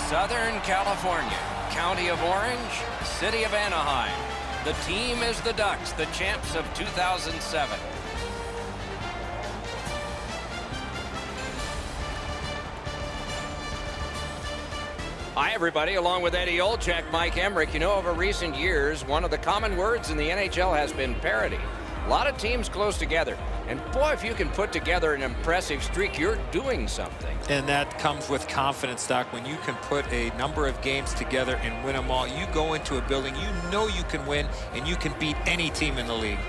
Southern California, County of Orange, City of Anaheim. The team is the Ducks, the champs of 2007. Hi, everybody. Along with Eddie Olczyk, Mike Emrick. You know, over recent years, one of the common words in the NHL has been parity. A lot of teams close together. And boy, if you can put together an impressive streak, you're doing something. And that comes with confidence, Doc. When you can put a number of games together and win them all, you go into a building, you know you can win, and you can beat any team in the league.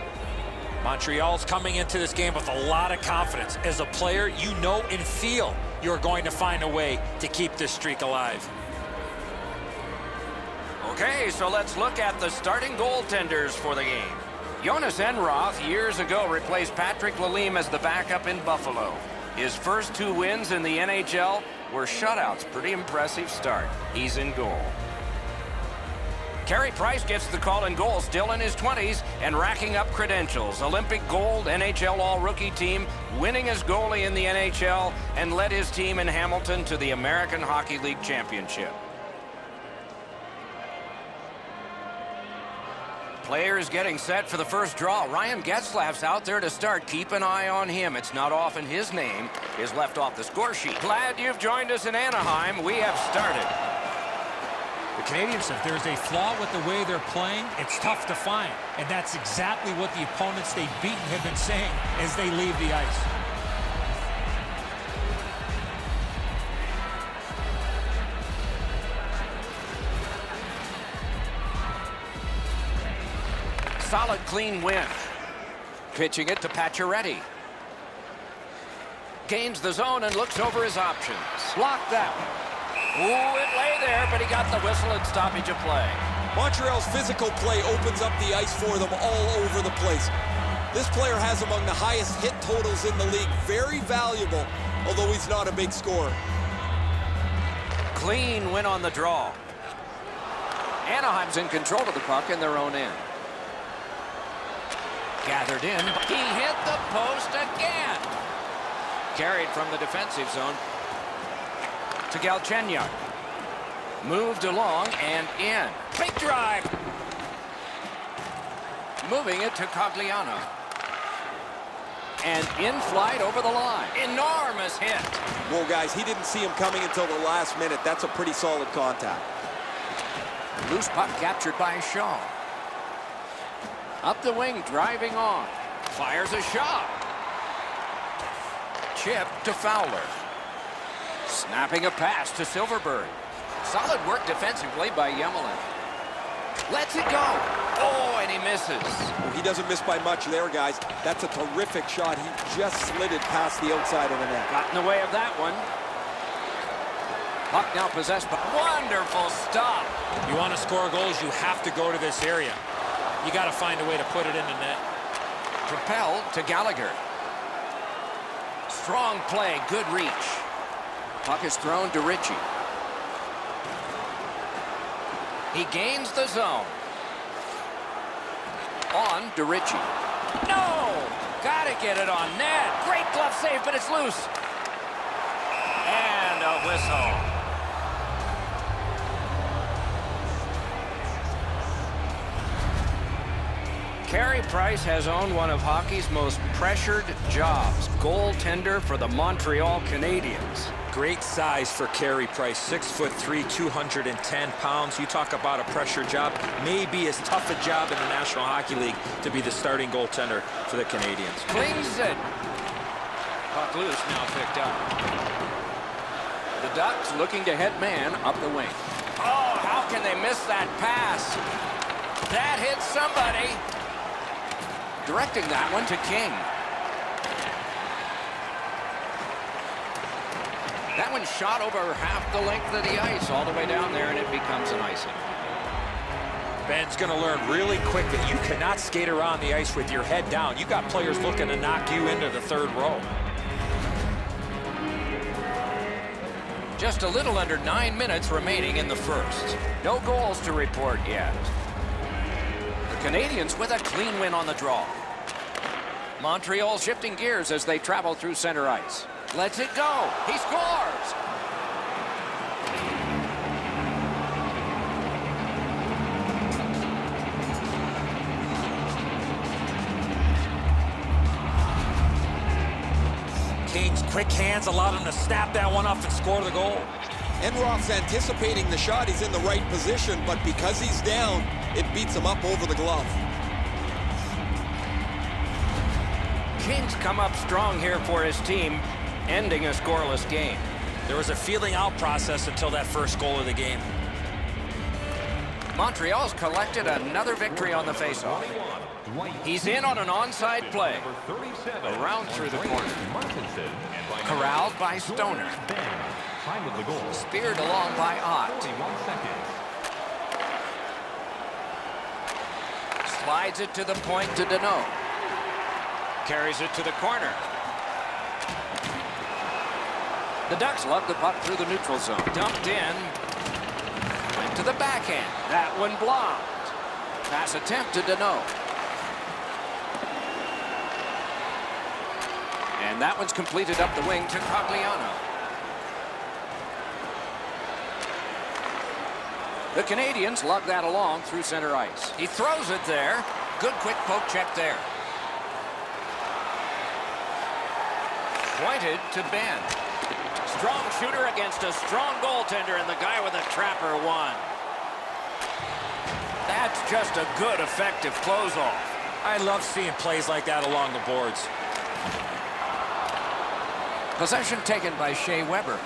Montreal's coming into this game with a lot of confidence. As a player, you know and feel you're going to find a way to keep this streak alive. Okay, so let's look at the starting goaltenders for the game. Jhonas Enroth years ago replaced Patrick Lalime as the backup in Buffalo. His first 2 wins in the NHL were shutouts. Pretty impressive start. He's in goal. Carey Price gets the call in goal, still in his 20s and racking up credentials. Olympic gold, NHL All-Rookie team, winning as goalie in the NHL, and led his team in Hamilton to the American Hockey League Championship. Players getting set for the first draw. Ryan Getzlaf's out there to start. Keep an eye on him. It's not often his name is left off the score sheet. Glad you've joined us in Anaheim. We have started. The Canadiens, if there's a flaw with the way they're playing, it's tough to find. And that's exactly what the opponents they've beaten have been saying as they leave the ice. Solid, clean win. Pitching it to Pacioretty. Gains the zone and looks over his options. Blocked that one. Ooh, it lay there, but he got the whistle and stoppage of play. Montreal's physical play opens up the ice for them all over the place. This player has among the highest hit totals in the league. Very valuable, although he's not a big scorer. Clean win on the draw. Anaheim's in control of the puck in their own end. Gathered in. He hit the post again. Carried from the defensive zone to Galchenyuk. Moved along and in. Big drive. Moving it to Cogliano. And in flight over the line. Enormous hit. Well, guys, he didn't see him coming until the last minute. That's a pretty solid contact. Loose puck captured by Shaw. Up the wing, driving on. Fires a shot. Chip to Fowler. Snapping a pass to Silverberg. Solid work defensively by Yemelin. Lets it go. Oh, and he misses. Well, he doesn't miss by much there, guys. That's a terrific shot. He just slid it past the outside of the net. Got in the way of that one. Puck now possessed, but wonderful stop. You want to score goals, you have to go to this area. You got to find a way to put it in the net. Propelled to Gallagher. Strong play, good reach. Puck is thrown to Ritchie. He gains the zone. On to Ritchie. No! Gotta get it on net. Great glove save, but it's loose. And a whistle. Carey Price has owned one of hockey's most pressured jobs. Goaltender for the Montreal Canadiens. Great size for Carey Price, 6'3", 210 pounds. You talk about a pressure job, maybe as tough a job in the National Hockey League to be the starting goaltender for the Canadiens. Flings it. Puck loose, now picked up. The Ducks looking to head man up the wing. Oh, how can they miss that pass? That hits somebody. Directing that one to King. That one shot over half the length of the ice, all the way down there, and it becomes an icing. Benn's going to learn really quick that you cannot skate around the ice with your head down. You got players looking to knock you into the third row. Just a little under 9 minutes remaining in the first. No goals to report yet. The Canadiens with a clean win on the draw. Montreal shifting gears as they travel through center ice. Lets it go. He scores. Kane's quick hands allowed him to snap that one up and score the goal. Enroth's anticipating the shot. He's in the right position, but because he's down, it beats him up over the glove. Kane's come up strong here for his team, ending a scoreless game. There was a feeling out process until that first goal of the game. Montreal's collected another victory on the faceoff. He's in on an onside play. Around through the corner. Corralled by Stoner. Speared along by Ott. Slides it to the point to Deneau. Carries it to the corner. The Ducks lug the puck through the neutral zone. Dumped in. Went to the backhand. That one blocked. Pass attempt to Deneau. And that one's completed up the wing to Cogliano. The Canadiens lug that along through center ice. He throws it there. Good quick poke check there. Pointed to Benn. Strong shooter against a strong goaltender, and the guy with a trapper won. That's just a good, effective close-off. I love seeing plays like that along the boards. Possession taken by Shea Weber.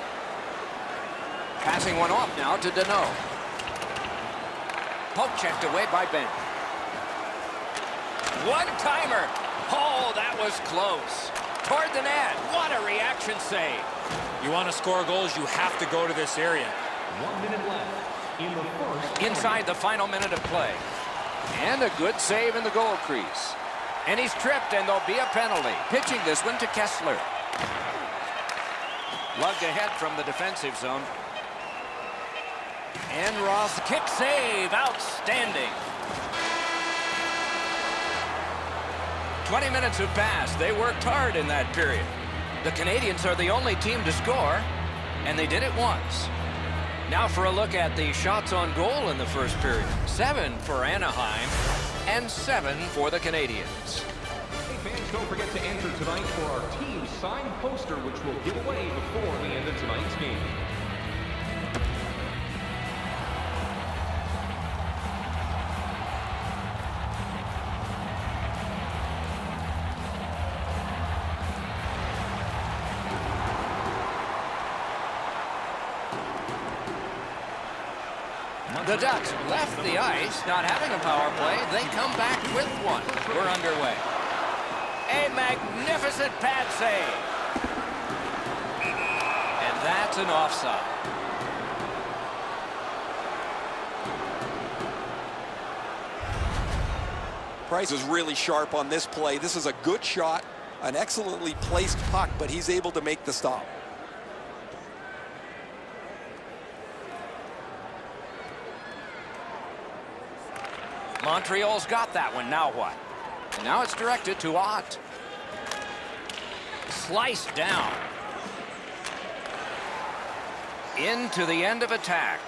Passing one off now to Deneau. Poke checked away by Benn. One-timer. Oh, that was close. Toward the net. What a reaction save. You want to score goals, you have to go to this area. 1 minute left in the first. Inside the final minute of play. And a good save in the goal crease. And he's tripped, and there'll be a penalty. Pitching this one to Kessler. Lugged ahead from the defensive zone. Enroth kick save. Outstanding. 20 minutes have passed. They worked hard in that period. The Canadiens are the only team to score, and they did it once. Now for a look at the shots on goal in the first period. 7 for Anaheim and 7 for the Canadiens. Hey fans, don't forget to enter tonight for our team signed poster, which we'll give away before the end of tonight's game. The Ducks left the ice, not having a power play. They come back with one. We're underway. A magnificent pad save. And that's an offside. Price is really sharp on this play. This is a good shot, an excellently placed puck, but he's able to make the stop. Montreal's got that one. Now what? And now it's directed to Ott. Sliced down. Into the end of attack.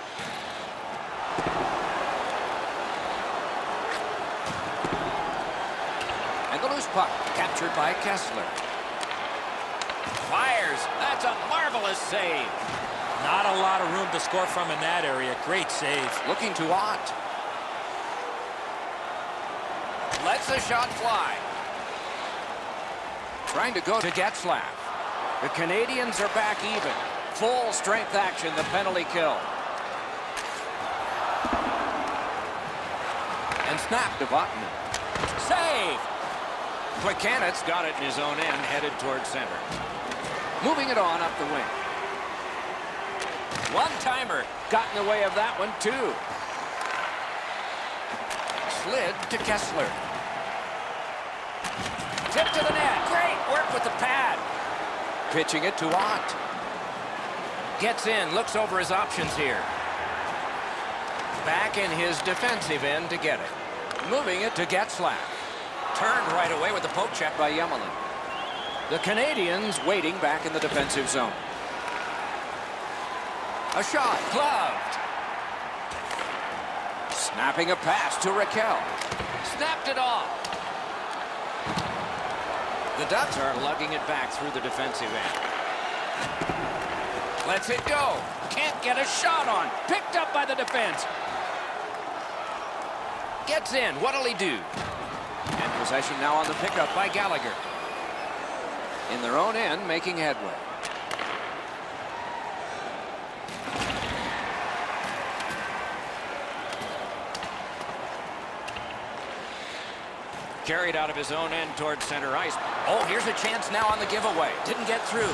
And the loose puck captured by Kessler. Fires. That's a marvelous save. Not a lot of room to score from in that area. Great save. Looking to Ott. Lets the shot fly. Trying to go to Getzlaf. The Canadiens are back even. Full strength action, the penalty kill. And snap to Vatanen. Save! Plekanec's got it in his own end, headed towards center. Moving it on up the wing. One-timer got in the way of that one, too. Slid to Kessler. Tip to the net. Great work with the pad. Pitching it to Ott. Gets in, looks over his options here. Back in his defensive end to get it. Moving it to Getzlaf. Turned right away with the poke check by Yemelin. The Canadiens waiting back in the defensive zone. A shot, gloved. Snapping a pass to Raquel. Snapped it off. The Ducks are lugging it back through the defensive end. Lets it go. Can't get a shot on. Picked up by the defense. Gets in. What'll he do? And possession now on the pickup by Gallagher. In their own end, making headway. Carried out of his own end towards center ice. Oh, here's a chance now on the giveaway. Didn't get through.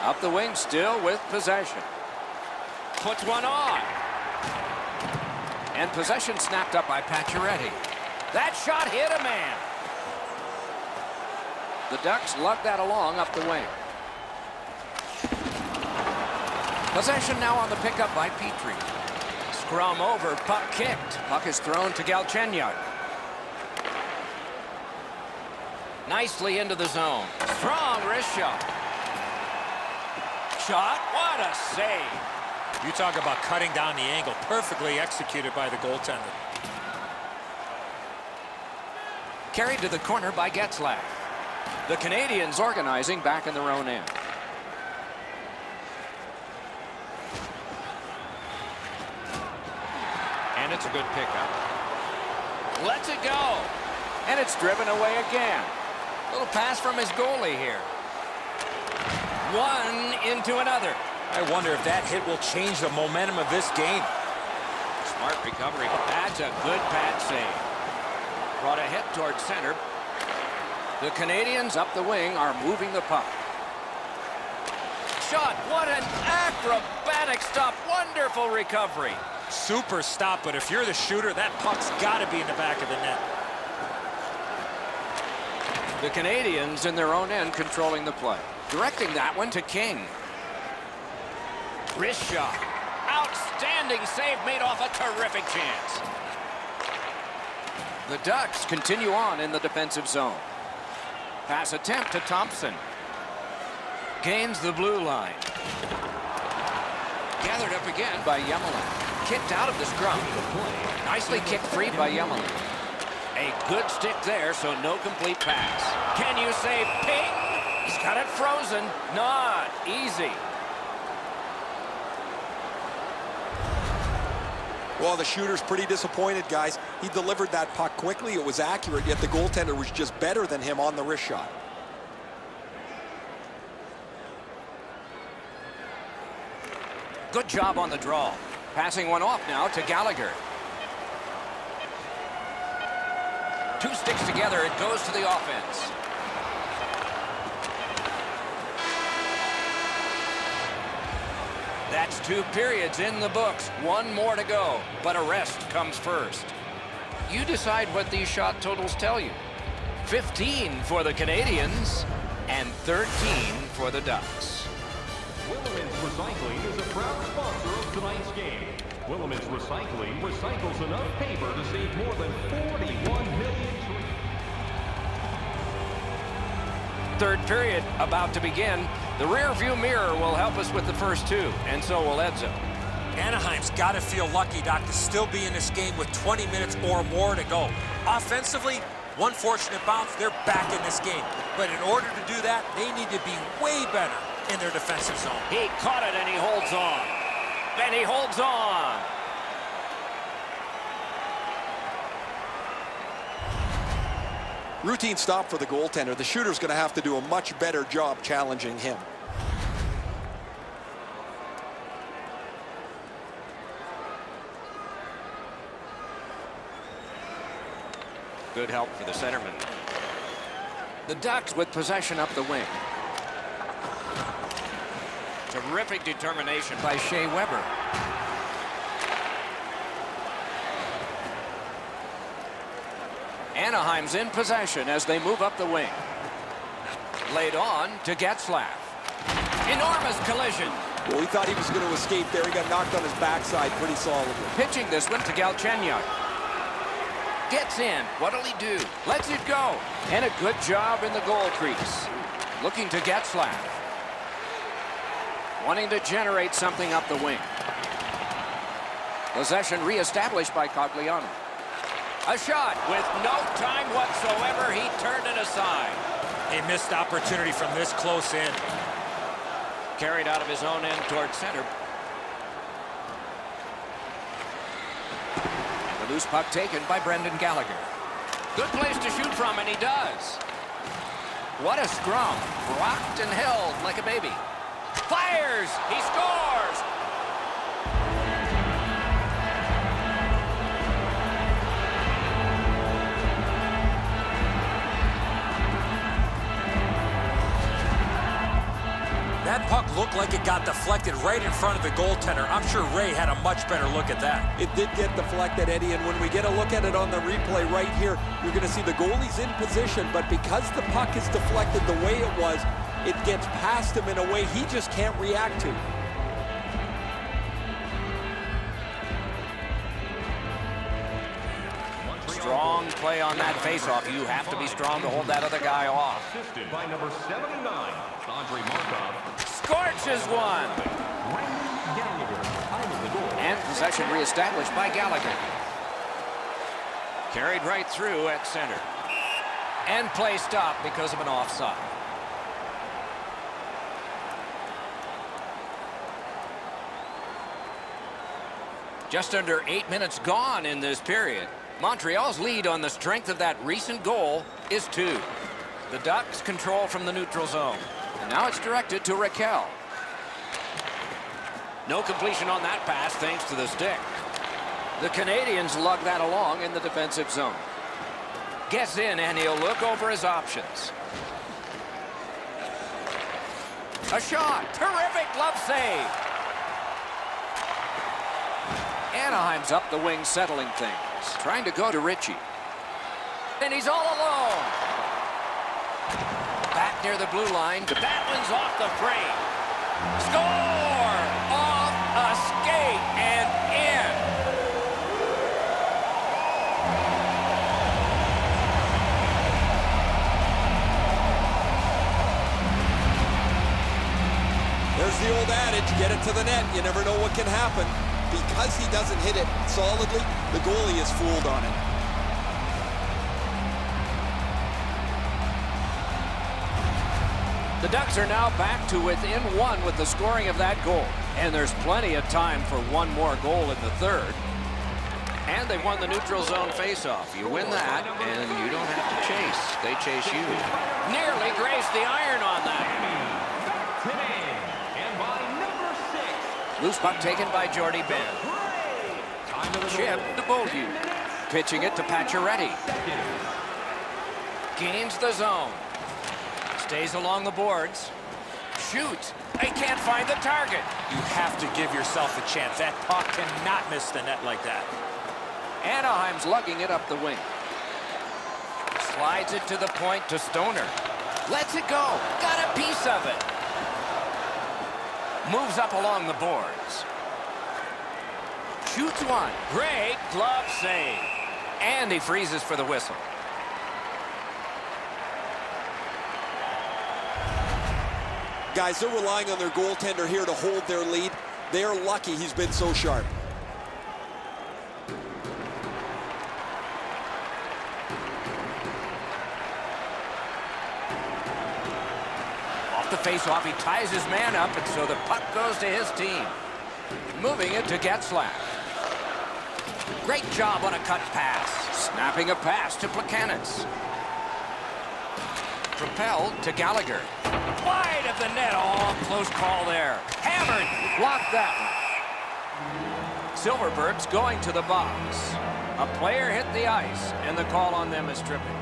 Up the wing still with possession. Puts one on. And possession snapped up by Pacioretty. That shot hit a man. The Ducks lug that along up the wing. Possession now on the pickup by Petrie. Scrum over, puck kicked. Puck is thrown to Galchenyuk. Nicely into the zone. Strong wrist shot. Shot, what a save. You talk about cutting down the angle. Perfectly executed by the goaltender. Carried to the corner by Getzlaf. The Canadiens organizing back in their own end. And it's a good pickup. Lets it go. And it's driven away again. Little pass from his goalie here. One into another. I wonder if that hit will change the momentum of this game. Smart recovery. That's a good pad save. Brought ahead towards center. The Canadiens up the wing are moving the puck. Shot. What an acrobatic stop. Wonderful recovery. Super stop, but if you're the shooter, that puck's got to be in the back of the net. The Canadiens in their own end controlling the play. Directing that one to King. Wrist shot. Outstanding save made off a terrific chance. The Ducks continue on in the defensive zone. Pass attempt to Thompson. Gains the blue line. Gathered up again by Yemelin. Kicked out of the scrum. Nicely kicked free by Yemelin. A good stick there, so no complete pass. Can you say ping? He's got it frozen. Not easy. Well, the shooter's pretty disappointed, guys. He delivered that puck quickly. It was accurate, yet the goaltender was just better than him on the wrist shot. Good job on the draw. Passing one off now to Gallagher. Two sticks together. It goes to the offense. That's 2 periods in the books. 1 more to go, but a rest comes first. You decide what these shot totals tell you. 15 for the Canadiens and 13 for the Ducks. Willemins Recycling is a proud sponsor of tonight's game. Willemins Recycling recycles enough paper to save more than 41 million trees. Third period about to begin. The rear view mirror will help us with the first 2, and so will Edzo. Anaheim's got to feel lucky, Doc, to still be in this game with 20 minutes or more to go. Offensively, one fortunate bounce, they're back in this game. But in order to do that, they need to be way better in their defensive zone. He caught it and he holds on. And he holds on. Routine stop for the goaltender. The shooter's going to have to do a much better job challenging him. Good help for the centerman. The Ducks with possession up the wing. Terrific determination by Shea Weber. Anaheim's in possession as they move up the wing. Laid on to Getzlaf. Enormous collision. Well, he thought he was going to escape there. He got knocked on his backside pretty solidly. Pitching this one to Galchenyuk. Gets in. What'll he do? Lets it go. And a good job in the goal crease. Looking to Getzlaf. Wanting to generate something up the wing. Possession reestablished by Cogliano. A shot with no time whatsoever. He turned it aside. A missed opportunity from this close in. Carried out of his own end toward center. The loose puck taken by Brendan Gallagher. Good place to shoot from, and he does. What a scrum. Rocked and held like a baby. Fires! He scores! That puck looked like it got deflected right in front of the goaltender. I'm sure Ray had a much better look at that. It did get deflected, Eddie, and when we get a look at it on the replay right here, you're going to see the goalie's in position, but because the puck is deflected the way it was, it gets past him in a way he just can't react to. Strong play on that faceoff. You have to be strong to hold that other guy off. Assisted by number 79, Andrei Markov. Scorches one. Gallagher, time of the goal. And possession reestablished by Gallagher. Carried right through at center. And play stopped because of an offside. Just under 8 minutes gone in this period. Montreal's lead on the strength of that recent goal is 2. The Ducks control from the neutral zone. And now it's directed to Raquel. No completion on that pass thanks to the stick. The Canadiens lug that along in the defensive zone. Gets in and he'll look over his options. A shot. Terrific glove save. Anaheim's up the wing settling things. Trying to go to Ritchie. And he's all alone. Back near the blue line. Vatanen off the frame. Score! Off a skate and in. There's the old adage, get it to the net. You never know what can happen. Because he doesn't hit it solidly, the goalie is fooled on it. The Ducks are now back to within 1 with the scoring of that goal. And there's plenty of time for one more goal in the third. And they won the neutral zone faceoff. You win that, and you don't have to chase. They chase you. Nearly grazed the iron on that. And by number 6. Loose puck taken by Jordy Benn. Chip to Beaulieu. Pitching it to Pacioretty. Gains the zone. Stays along the boards. Shoots. They can't find the target. You have to give yourself a chance. That puck cannot miss the net like that. Anaheim's lugging it up the wing. Slides it to the point to Stoner. Lets it go. Got a piece of it. Moves up along the boards. Shoots one. Great glove save. And he freezes for the whistle. Guys, they're relying on their goaltender here to hold their lead. They're lucky he's been so sharp. Off the faceoff, he ties his man up, and so the puck goes to his team. Moving it to Getzlaf. Great job on a cut pass. Snapping a pass to Plekanec. Propelled to Gallagher. Wide of the net. Oh, close call there. Hammered. Blocked that one. Silverberg's going to the box. A player hit the ice, and the call on them is tripping.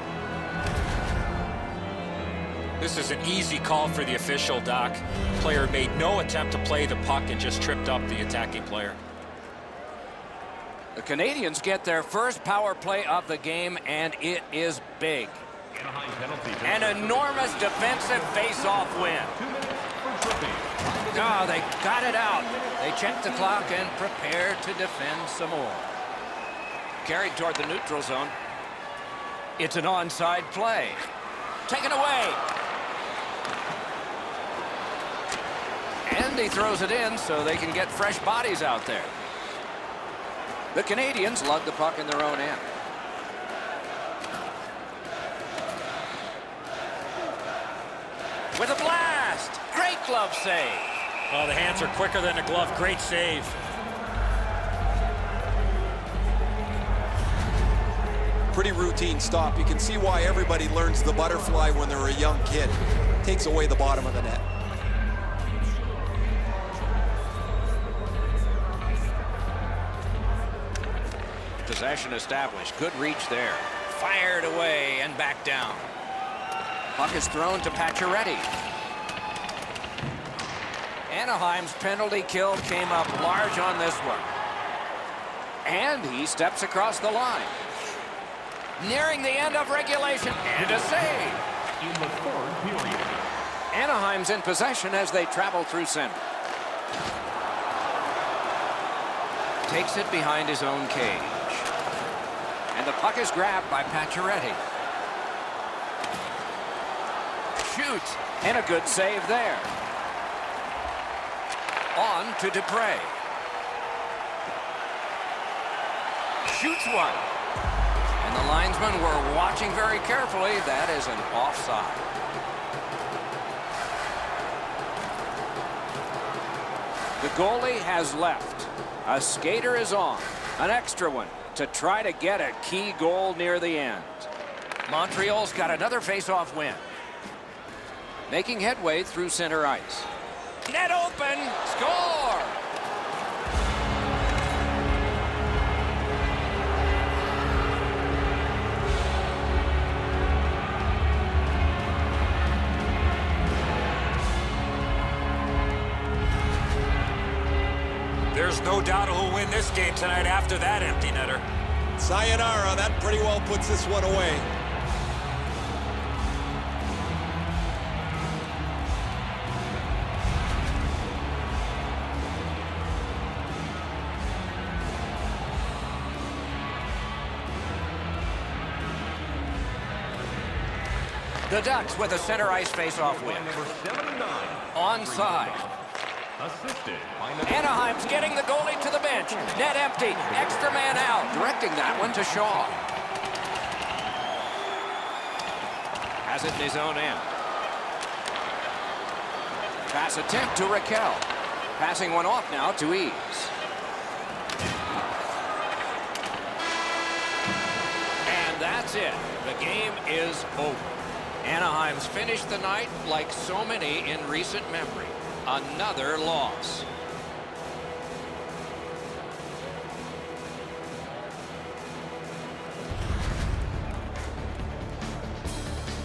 This is an easy call for the official, Doc. Player made no attempt to play the puck and just tripped up the attacking player. The Canadiens get their first power play of the game, and it is big. An enormous defensive face-off win. Oh, they got it out. They check the clock and prepare to defend some more. Carried toward the neutral zone. It's an onside play. Taken away. And he throws it in so they can get fresh bodies out there. The Canadiens lug the puck in their own end. with a blast. Great glove save. Well, the hands are quicker than the glove. Great save. Pretty routine stop. You can see why everybody learns the butterfly when they're a young kid. Takes away the bottom of the net. Possession established. Good reach there. Fired away and back down. Puck is thrown to Pacioretty. Anaheim's penalty kill came up large on this one. And he steps across the line. Nearing the end of regulation, and a save. In the third period. Anaheim's in possession as they travel through center. Takes it behind his own cage. And the puck is grabbed by Pacioretty. Shoots, and a good save there. On to Despres. Shoots one. And the linesmen were watching very carefully. That is an offside. The goalie has left. A skater is on. An extra one to try to get a key goal near the end. Montreal's got another face-off win. Making headway through center ice. Net open. Score! There's no doubt who'll win this game tonight after that empty netter. Sayonara, that pretty well puts this one away. The Ducks with a center ice face-off win. Number 79. Onside. Assisted by Anaheim's getting the goalie to the bench. Net empty. Extra man out. Directing that one to Shaw. Has it in his own end. Pass attempt to Raquel. Passing one off now to Eves. And that's it. The game is over. Anaheim's finished the night like so many in recent memory. Another loss.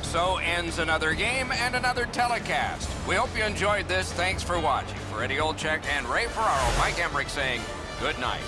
So ends another game and another telecast. We hope you enjoyed this. Thanks for watching. For Eddie Olczyk and Ray Ferraro, Mike Emmerich saying good night.